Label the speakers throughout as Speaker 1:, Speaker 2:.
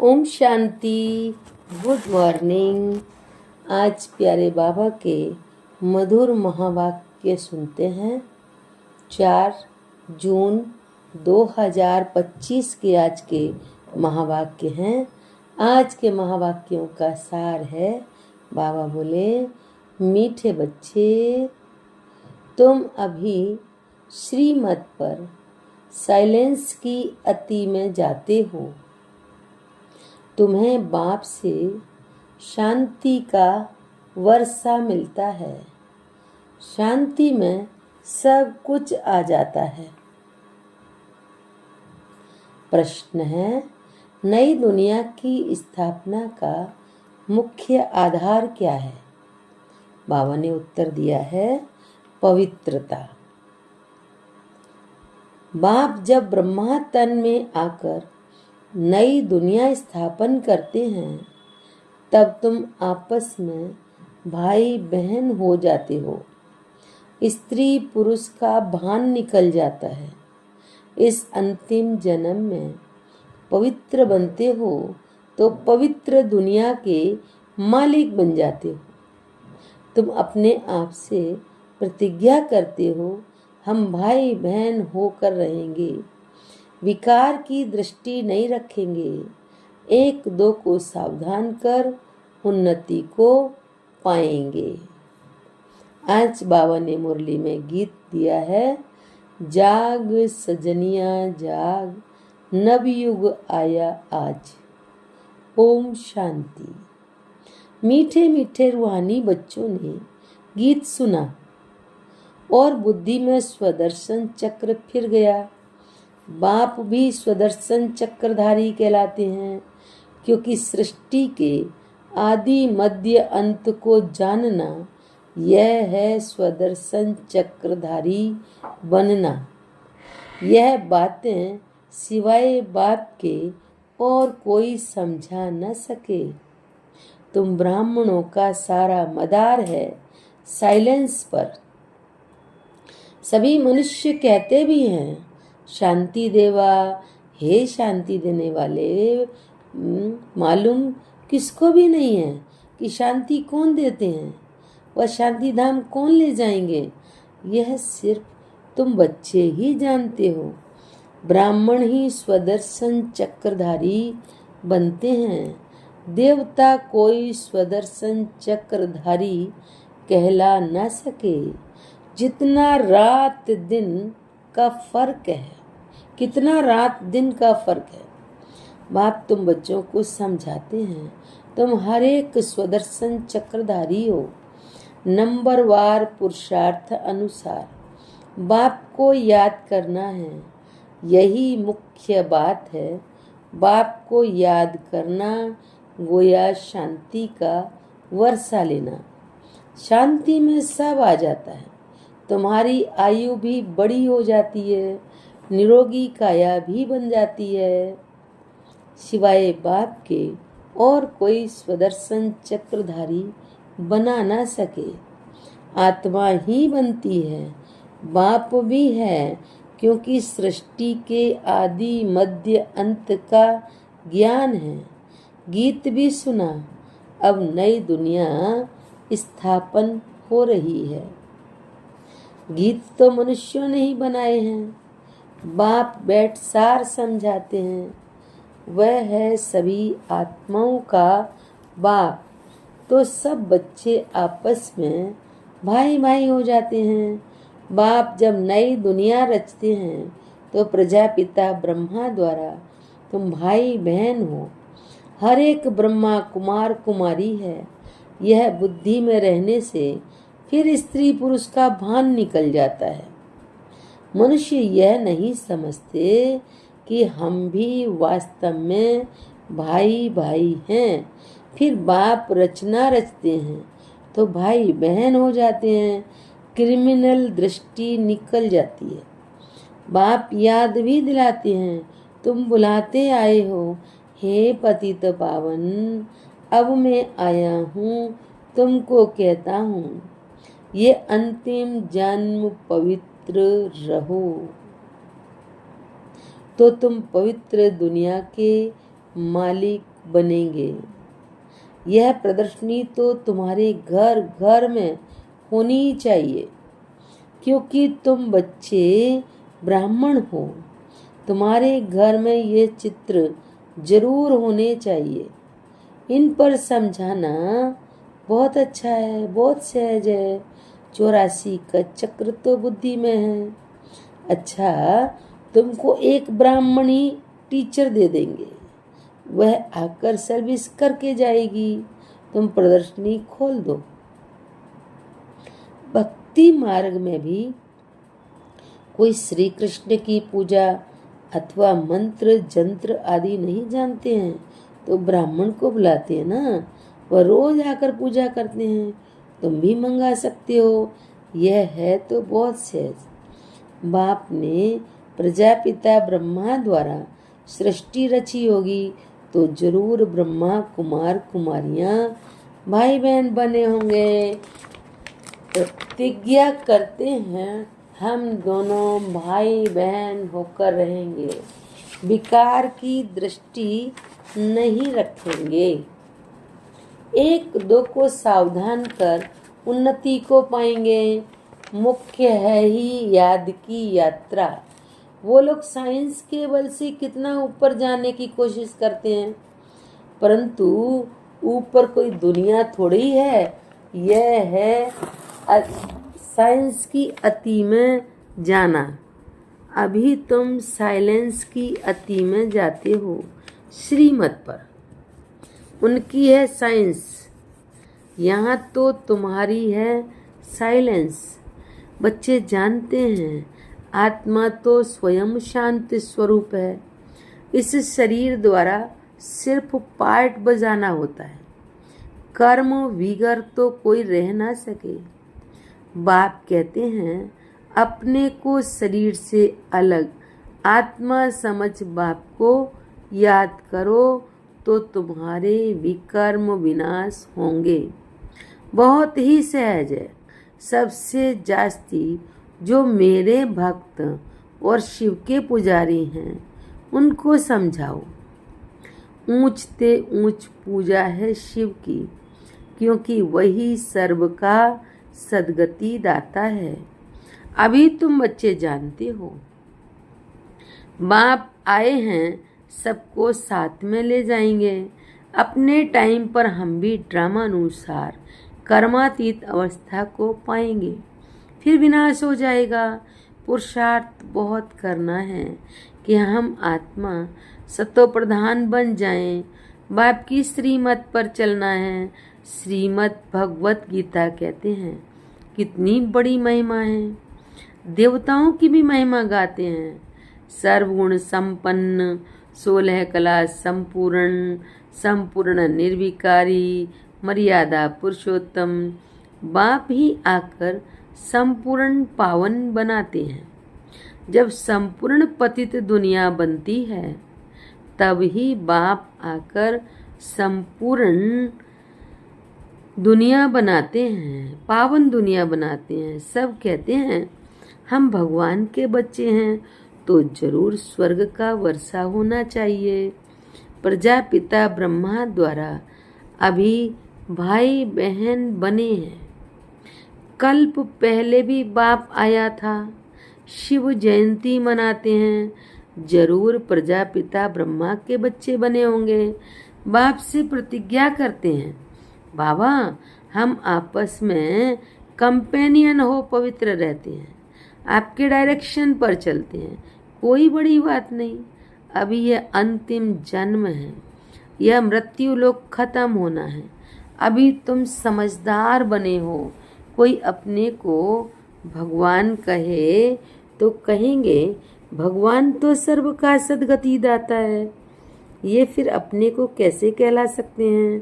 Speaker 1: Om Shanti. Good morning. आज प्यारे बाबा के मधुर महावाक्य सुनते हैं। 4 जून 2025 के आज के महावाक्य हैं। आज के महावाक्यों का सार है, बाबा बोले, मीठे बच्चे, तुम अभी श्रीमत पर साइलेंस की अति में जाते हो। तुम्हें बाप से शांति का वर्षा मिलता है। शांति में सब कुछ आ जाता है। प्रश्न है, नई दुनिया की स्थापना का मुख्य आधार क्या है? बाबा ने उत्तर दिया है, पवित्रता। बाप जब ब्रह्मा तन में आकर नई दुनिया स्थापन करते हैं, तब तुम आपस में भाई बहन हो जाते हो। स्त्री पुरुष का भान निकल जाता है। इस अंतिम जन्म में पवित्र बनते हो तो पवित्र दुनिया के मालिक बन जाते हो। तुम अपने आप से प्रतिज्ञा करते हो, हम भाई बहन होकर रहेंगे, विकार की दृष्टि नहीं रखेंगे, एक दो को सावधान कर उन्नति को पाएंगे। आज बाबा ने मुरली में गीत दिया है, जाग सजनिया जाग, नवयुग आया आज। ओम शांति। मीठे मीठे रूहानी बच्चों ने गीत सुना और बुद्धि में स्वदर्शन चक्र फिर गया। बाप भी स्वदर्शन चक्रधारी कहलाते हैं, क्योंकि सृष्टि के आदि मध्य अंत को जानना, यह है स्वदर्शन चक्रधारी बनना। यह बातें सिवाय बाप के और कोई समझा न सके। तुम ब्राह्मणों का सारा मदार है साइलेंस पर। सभी मनुष्य कहते भी हैं, शांति देवा, हे शांति देने वाले। मालूम किसको भी नहीं है कि शांति कौन देते हैं, वह शांति धाम कौन ले जाएंगे। यह सिर्फ तुम बच्चे ही जानते हो। ब्राह्मण ही स्वदर्शन चक्रधारी बनते हैं। देवता कोई स्वदर्शन चक्रधारी कहला न सके। जितना रात दिन का फर्क है, कितना रात दिन का फर्क है। बाप तुम बच्चों को समझाते हैं, तुम हर एक स्वदर्शन चक्रधारी हो। नंबरवार पुरुषार्थ अनुसार बाप को याद करना है, यही मुख्य बात है। बाप को याद करना गोया शांति का वर्षा लेना। शांति में सब आ जाता है। तुम्हारी आयु भी बड़ी हो जाती है, निरोगी काया भी बन जाती है। सिवाय बाप के और कोई स्वदर्शन चक्रधारी बना ना सके। आत्मा ही बनती है, बाप भी है, क्योंकि सृष्टि के आदि मध्य अंत का ज्ञान है। गीत भी सुना, अब नई दुनिया स्थापन हो रही है। गीत तो मनुष्यों ने ही बनाए हैं। बाप बैठ सार समझाते हैं, वह है सभी आत्माओं का बाप। तो सब बच्चे आपस में भाई भाई हो जाते हैं। बाप जब नई दुनिया रचते हैं तो प्रजापिता ब्रह्मा द्वारा तुम भाई बहन हो। हर एक ब्रह्मा कुमार कुमारी है। यह बुद्धि में रहने से फिर स्त्री पुरुष का भान निकल जाता है। मनुष्य यह नहीं समझते कि हम भी वास्तव में भाई भाई हैं। फिर बाप रचना रचते हैं तो भाई बहन हो जाते हैं। क्रिमिनल दृष्टि निकल जाती है। बाप याद भी दिलाते हैं, तुम बुलाते आए हो, हे पतित पावन, अब मैं आया हूँ, तुमको कहता हूँ, ये अंतिम जन्म पवित्र रहो। तो तुम पवित्र दुनिया के मालिक बनेंगे। यह प्रदर्शनी तो तुम्हारे घर घर में होनी ही चाहिए, क्योंकि तुम बच्चे ब्राह्मण हो। तुम्हारे घर में ये चित्र जरूर होने चाहिए। इन पर समझाना बहुत अच्छा है, बहुत सहज है। 84 का चक्र तो बुद्धि में है। अच्छा, तुमको एक ब्राह्मणी टीचर दे देंगे, वह आकर सर्विस करके जाएगी। तुम प्रदर्शनी खोल दो। भक्ति मार्ग में भी कोई श्री कृष्ण की पूजा अथवा मंत्र जंत्र आदि नहीं जानते हैं तो ब्राह्मण को बुलाते हैं ना, वह रोज आकर पूजा करते हैं। तुम भी मंगा सकते हो। यह है तो बहुत सहज। बाप ने प्रजापिता ब्रह्मा द्वारा सृष्टि रची होगी तो जरूर ब्रह्मा कुमार कुमारियां भाई बहन बने होंगे। प्रतिज्ञा करते हैं हम दोनों भाई बहन होकर रहेंगे, विकार की दृष्टि नहीं रखेंगे। एक दो को सावधान कर उन्नति को पाएंगे। मुख्य है ही याद की यात्रा। वो लोग साइंस के बल से कितना ऊपर जाने की कोशिश करते हैं, परंतु ऊपर कोई दुनिया थोड़ी है। यह है साइंस की अति में जाना। अभी तुम साइलेंस की अति में जाते हो। श्रीमत पर उनकी है साइंस, यहाँ तो तुम्हारी है साइलेंस। बच्चे जानते हैं आत्मा तो स्वयं शांत स्वरूप है। इस शरीर द्वारा सिर्फ पार्ट बजाना होता है। कर्म विगर तो कोई रह ना सके। बाप कहते हैं अपने को शरीर से अलग आत्मा समझ बाप को याद करो तो तुम्हारे विकर्म विनाश होंगे। बहुत ही सहज है। सबसे जास्ती जो मेरे भक्त और शिव के पुजारी हैं उनको समझाओ। ऊंच ते ऊंच पूजा है शिव की, क्योंकि वही सर्व का सदगति दाता है। अभी तुम बच्चे जानते हो बाप आए हैं, सबको साथ में ले जाएंगे। अपने टाइम पर हम भी ड्रामानुसार कर्मातीत अवस्था को पाएंगे, फिर विनाश हो जाएगा। पुरुषार्थ बहुत करना है कि हम आत्मा सतो प्रधान बन जाएं। बाप की श्रीमत पर चलना है। श्रीमत भगवत गीता कहते हैं कितनी बड़ी महिमा है। देवताओं की भी महिमा गाते हैं। सर्वगुण संपन्न, 16 कला संपूर्ण, संपूर्ण निर्विकारी, मर्यादा पुरुषोत्तम। बाप ही आकर संपूर्ण पावन बनाते हैं। जब संपूर्ण पतित दुनिया बनती है तब ही बाप आकर संपूर्ण दुनिया बनाते हैं, पावन दुनिया बनाते हैं। सब कहते हैं हम भगवान के बच्चे हैं तो जरूर स्वर्ग का वर्षा होना चाहिए। प्रजापिता ब्रह्मा द्वारा अभी भाई बहन बने हैं। कल्प पहले भी बाप आया था। शिव जयंती मनाते हैं, जरूर प्रजापिता ब्रह्मा के बच्चे बने होंगे। बाप से प्रतिज्ञा करते हैं बाबा हम आपस में कंपेनियन हो पवित्र रहते हैं, आपके डायरेक्शन पर चलते हैं, कोई बड़ी बात नहीं। अभी यह अंतिम जन्म है, यह मृत्यु लोग खत्म होना है। अभी तुम समझदार बने हो। कोई अपने को भगवान कहे तो कहेंगे भगवान तो सर्व का सदगति दाता है, ये फिर अपने को कैसे कहला सकते हैं।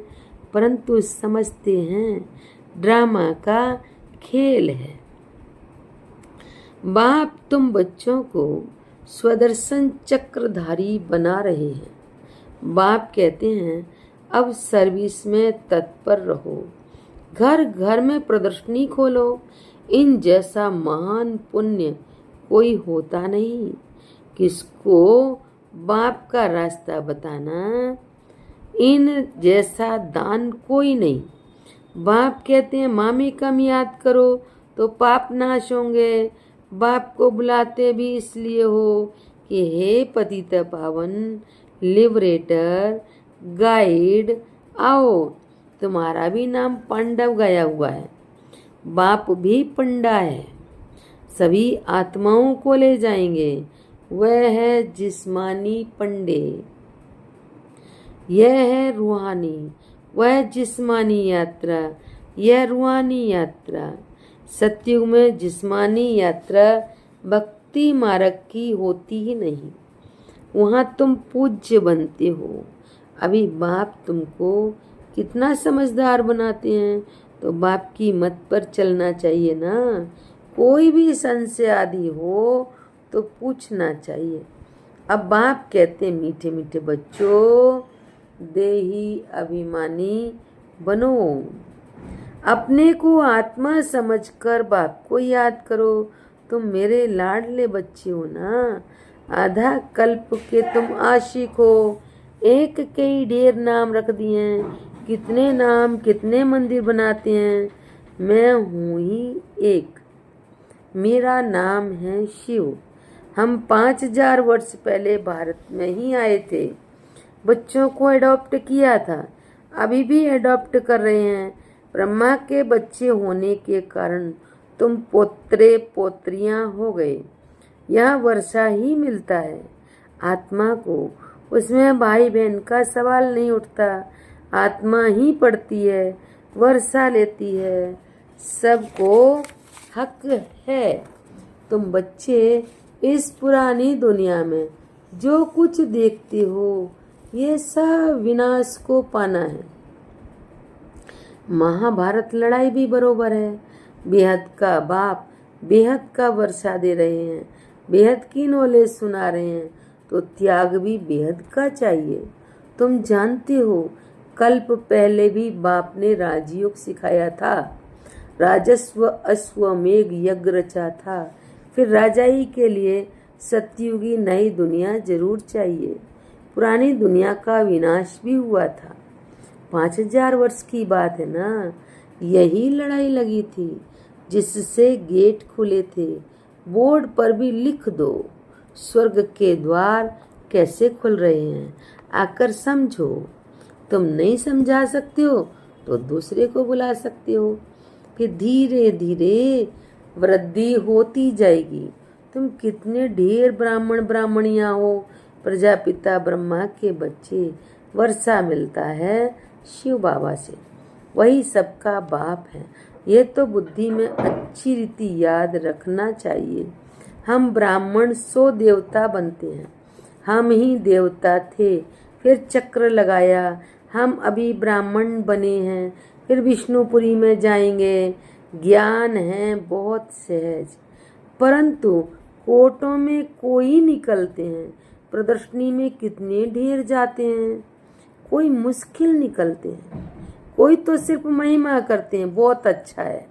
Speaker 1: परंतु समझते हैं ड्रामा का खेल है। बाप तुम बच्चों को स्वदर्शन चक्रधारी बना रहे हैं। बाप कहते हैं अब सर्विस में तत्पर रहो। घर घर में प्रदर्शनी खोलो। इन जैसा महान पुण्य कोई होता नहीं। किसको बाप का रास्ता बताना इन जैसा दान कोई नहीं। बाप कहते हैं मामी कम याद करो तो पाप नाश होंगे। बाप को बुलाते भी इसलिए हो कि हे पतित पावन लिबरेटर गाइड आओ, तुम्हारा भी नाम पांडव गया हुआ है। बाप भी पंडा है, सभी आत्माओं को ले जाएंगे। वह है जिस्मानी पंडे, यह है रूहानी। वह जिस्मानी यात्रा, यह रूहानी यात्रा। सतयुग में जिस्मानी यात्रा भक्ति मार्ग की होती ही नहीं, वहाँ तुम पूज्य बनते हो। अभी बाप तुमको कितना समझदार बनाते हैं, तो बाप की मत पर चलना चाहिए ना। कोई भी संशय आदि हो तो पूछना चाहिए। अब बाप कहते मीठे मीठे बच्चों, देही अभिमानी बनो। अपने को आत्मा समझकर बाप को याद करो। तुम मेरे लाडले बच्चे हो ना, आधा कल्प के तुम आशिक हो। एक कई ढेर नाम रख दिए हैं, कितने नाम कितने मंदिर बनाते हैं। मैं हूँ ही एक, मेरा नाम है शिव। हम 5000 वर्ष पहले भारत में ही आए थे, बच्चों को एडॉप्ट किया था, अभी भी एडॉप्ट कर रहे हैं। ब्रह्मा के बच्चे होने के कारण तुम पोत्रे पोत्रियां हो गए। यह वर्षा ही मिलता है आत्मा को, उसमें भाई बहन का सवाल नहीं उठता। आत्मा ही पढ़ती है, वर्षा लेती है, सबको हक है। तुम बच्चे इस पुरानी दुनिया में जो कुछ देखते हो, ये सब विनाश को पाना है। महाभारत लड़ाई भी बरोबर है। बेहद का बाप बेहद का वर्षा दे रहे हैं, बेहद की नॉलेज सुना रहे हैं, तो त्याग भी बेहद का चाहिए। तुम जानते हो कल्प पहले भी बाप ने राजयोग सिखाया था, राजस्व अश्वमेघ यज्ञ रचा था। फिर राजाई के लिए सतयुगी नई दुनिया जरूर चाहिए। पुरानी दुनिया का विनाश भी हुआ था, 5000 वर्ष की बात है ना। यही लड़ाई लगी थी जिससे गेट खुले थे। बोर्ड पर भी लिख दो, स्वर्ग के द्वार कैसे खुल रहे हैं, आकर समझो। तुम नहीं समझा सकते हो तो दूसरे को बुला सकते हो, फिर धीरे धीरे वृद्धि होती जाएगी। तुम कितने ढेर ब्राह्मण ब्राह्मणियां हो, प्रजापिता ब्रह्मा के बच्चे। वर्षा मिलता है शिव बाबा से, वही सबका बाप है। ये तो बुद्धि में अच्छी रीति याद रखना चाहिए। हम ब्राह्मण 100 देवता बनते हैं, हम ही देवता थे, फिर चक्र लगाया, हम अभी ब्राह्मण बने हैं, फिर विष्णुपुरी में जाएंगे। ज्ञान है बहुत सहज, परंतु कोटों में कोई निकलते हैं, प्रदर्शनी में कितने ढेर जाते हैं। कोई मुश्किल निकलते हैं, कोई तो सिर्फ महिमा करते हैं, बहुत अच्छा है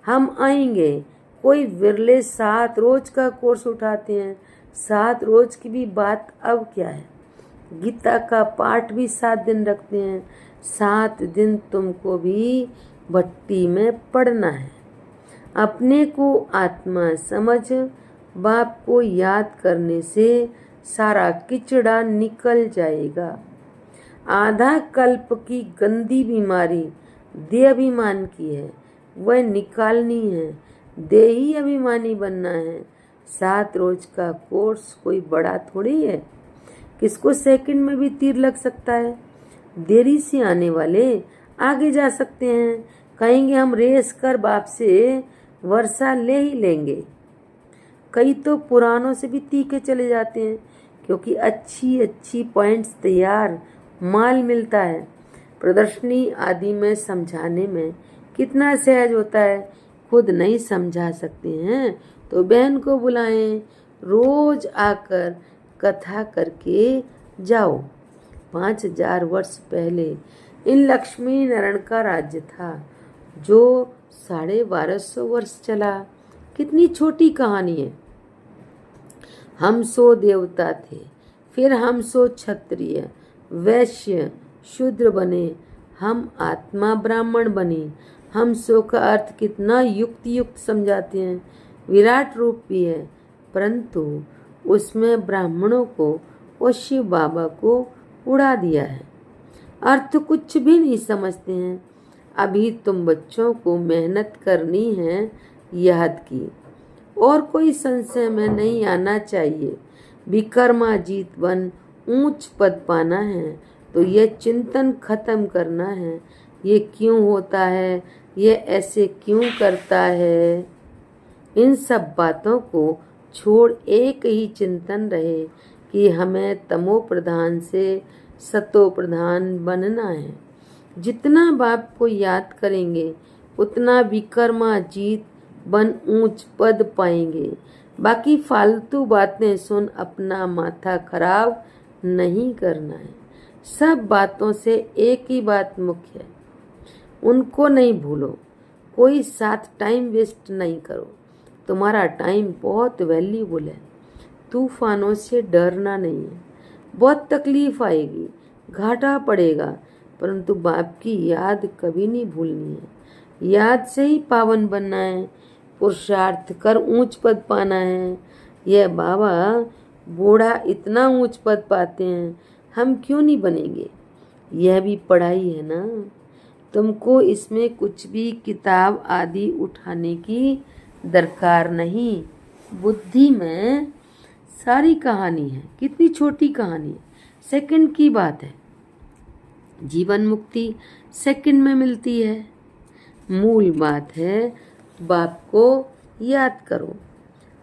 Speaker 1: हम आएंगे। कोई विरले 7 रोज का कोर्स उठाते हैं, 7 रोज की भी बात अब क्या है। गीता का पाठ भी 7 दिन रखते हैं, 7 दिन तुमको भी भट्टी में पढ़ना है। अपने को आत्मा समझ, बाप को याद करने से सारा किचड़ा निकल जाएगा। आधा कल्प की गंदी बीमारी देह अभिमान की है, वह निकालनी है। देही अभिमानी बनना है। 7 रोज का कोर्स कोई बड़ा थोड़ी है, किसको सेकंड में भी तीर लग सकता है। देरी से आने वाले आगे जा सकते हैं, कहेंगे हम रेस कर बाप से वर्षा ले ही लेंगे। कई तो पुरानों से भी तीखे चले जाते हैं, क्योंकि अच्छी अच्छी पॉइंट्स तैयार माल मिलता है। प्रदर्शनी आदि में समझाने में कितना सहज होता है। खुद नहीं समझा सकते हैं तो बहन को बुलाएं, रोज आकर कथा करके जाओ। 5000 वर्ष पहले इन लक्ष्मी नारायण का राज्य था, जो 1250 वर्ष चला। कितनी छोटी कहानी है। हम 100 देवता थे, फिर हम 100 क्षत्रिय, वैश्य, शूद्र बने, हम आत्मा ब्राह्मण बने। हम सो का अर्थ कितना युक्त समझाते हैं, विराट रूप भी है, परंतु उसमें ब्राह्मणों को और शिव बाबा को उड़ा दिया है। अर्थ कुछ भी नहीं समझते हैं। अभी तुम बच्चों को मेहनत करनी है याद की, और कोई संशय में नहीं आना चाहिए। विक्रमाजीत बन ऊंच पद पाना है तो ये चिंतन खत्म करना है। ये क्यों होता है, ये ऐसे क्यों करता है, इन सब बातों को छोड़ एक ही चिंतन रहे कि हमें तमो प्रधान से सतो प्रधान बनना है। जितना बाप को याद करेंगे उतना विक्रमाजीत बन ऊंच पद पाएंगे। बाकी फालतू बातें सुन अपना माथा खराब नहीं करना है। सब बातों से एक ही बात मुख्य है, उनको नहीं भूलो। कोई साथ टाइम वेस्ट नहीं करो, तुम्हारा टाइम बहुत वैल्यूबल है। तूफानों से डरना नहीं है, बहुत तकलीफ आएगी, घाटा पड़ेगा, परंतु बाप की याद कभी नहीं भूलनी है। याद से ही पावन बनना है, पुरुषार्थ कर ऊंच पद पाना है। यह बाबा बूढ़ा इतना ऊंच पद पाते हैं, हम क्यों नहीं बनेंगे। यह भी पढ़ाई है ना, तुमको इसमें कुछ भी किताब आदि उठाने की दरकार नहीं। बुद्धि में सारी कहानी है, कितनी छोटी कहानी है, सेकंड की बात है। जीवन मुक्ति सेकंड में मिलती है। मूल बात है बाप को याद करो।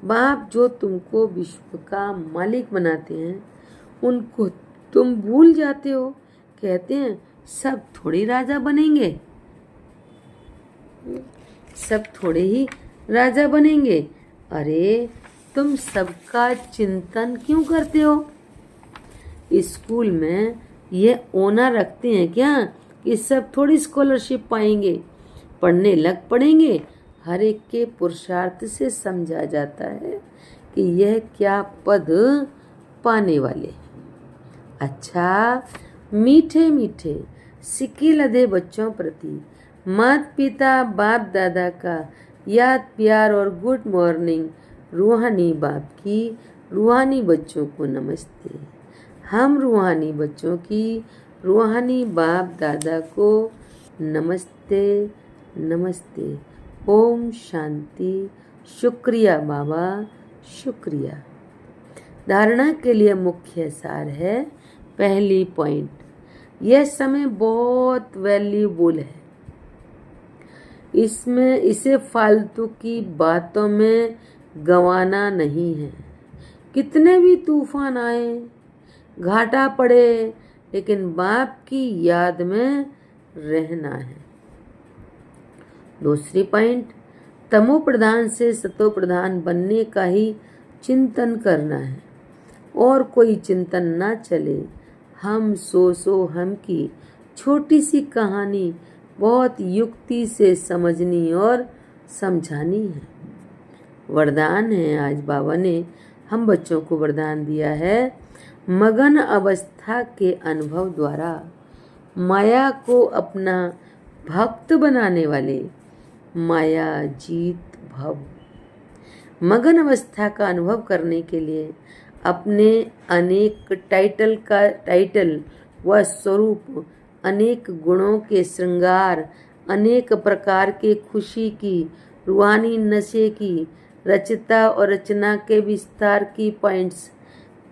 Speaker 1: बाप जो तुमको विश्व का मालिक बनाते हैं उनको तुम भूल जाते हो। कहते हैं सब थोड़े राजा बनेंगे, सब थोड़े ही राजा बनेंगे। अरे तुम सबका चिंतन क्यों करते हो। स्कूल में ये ओनर रखते हैं क्या कि सब थोड़ी स्कॉलरशिप पाएंगे, पढ़ने लग पड़ेंगे। हर एक के पुरुषार्थ से समझा जाता है कि यह क्या पद पाने वाले। अच्छा, मीठे मीठे सिक्के लदे बच्चों प्रति माता पिता बाप दादा का याद प्यार और गुड मॉर्निंग। रूहानी बाप की रूहानी बच्चों को नमस्ते। हम रूहानी बच्चों की रूहानी बाप दादा को नमस्ते नमस्ते। ओम शांति। शुक्रिया बाबा, शुक्रिया। धारणा के लिए मुख्य सार है। पहली पॉइंट, यह समय बहुत वैल्यूबल है, इसे फालतू की बातों में गंवाना नहीं है। कितने भी तूफान आए, घाटा पड़े, लेकिन बाप की याद में रहना है। दूसरी पॉइंट, तमो प्रधान से सतो प्रधान बनने का ही चिंतन करना है और कोई चिंतन ना चले। हम सो हम की छोटी सी कहानी बहुत युक्ति से समझनी और समझानी है। वरदान है, आज बाबा ने हम बच्चों को वरदान दिया है। मगन अवस्था के अनुभव द्वारा माया को अपना भक्त बनाने वाले माया जीत भव। मगन अवस्था का अनुभव करने के लिए अपने अनेक टाइटल व स्वरूप, अनेक गुणों के श्रृंगार, अनेक प्रकार के खुशी की, रूहानी नशे की, रचता और रचना के विस्तार की पॉइंट्स,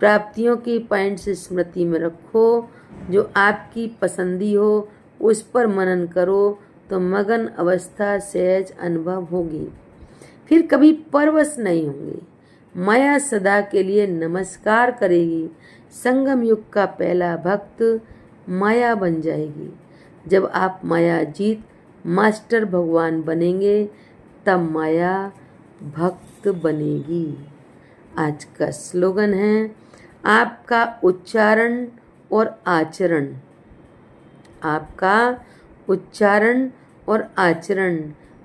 Speaker 1: प्राप्तियों की पॉइंट्स स्मृति में रखो। जो आपकी पसंदी हो उस पर मनन करो तो मगन अवस्था सहज अनुभव होगी। फिर कभी परवश नहीं होंगे। माया सदा के लिए नमस्कार करेगी। संगम युग का पहला भक्त माया बन जाएगी। जब आप माया जीत मास्टर भगवान बनेंगे तब माया भक्त बनेगी। आज का स्लोगन है, आपका उच्चारण और आचरण, आपका उच्चारण और आचरण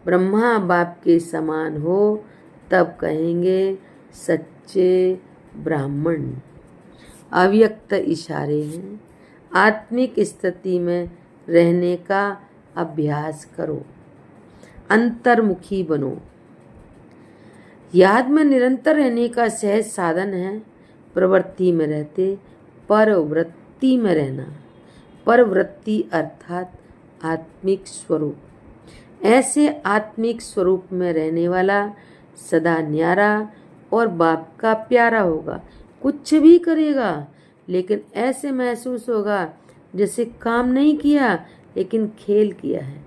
Speaker 1: ब्रह्मा बाप के समान हो तब कहेंगे सच्चे ब्राह्मण। अव्यक्त इशारे हैं, आत्मिक स्थिति में रहने का अभ्यास करो। अंतर्मुखी बनो। याद में निरंतर रहने का सहज साधन है प्रवृत्ति में रहते परवृत्ति में रहना। परवृत्ति अर्थात आत्मिक स्वरूप। ऐसे आत्मिक स्वरूप में रहने वाला सदा न्यारा और बाप का प्यारा होगा। कुछ भी करेगा लेकिन ऐसे महसूस होगा जैसे काम नहीं किया लेकिन खेल किया है।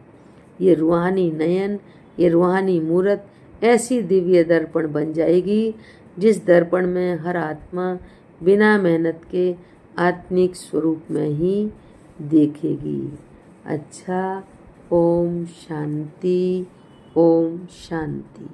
Speaker 1: ये रूहानी नयन, ये रूहानी मूरत ऐसी दिव्य दर्पण बन जाएगी जिस दर्पण में हर आत्मा बिना मेहनत के आत्मिक स्वरूप में ही देखेगी। अच्छा, ओम शांति, ओम शांति।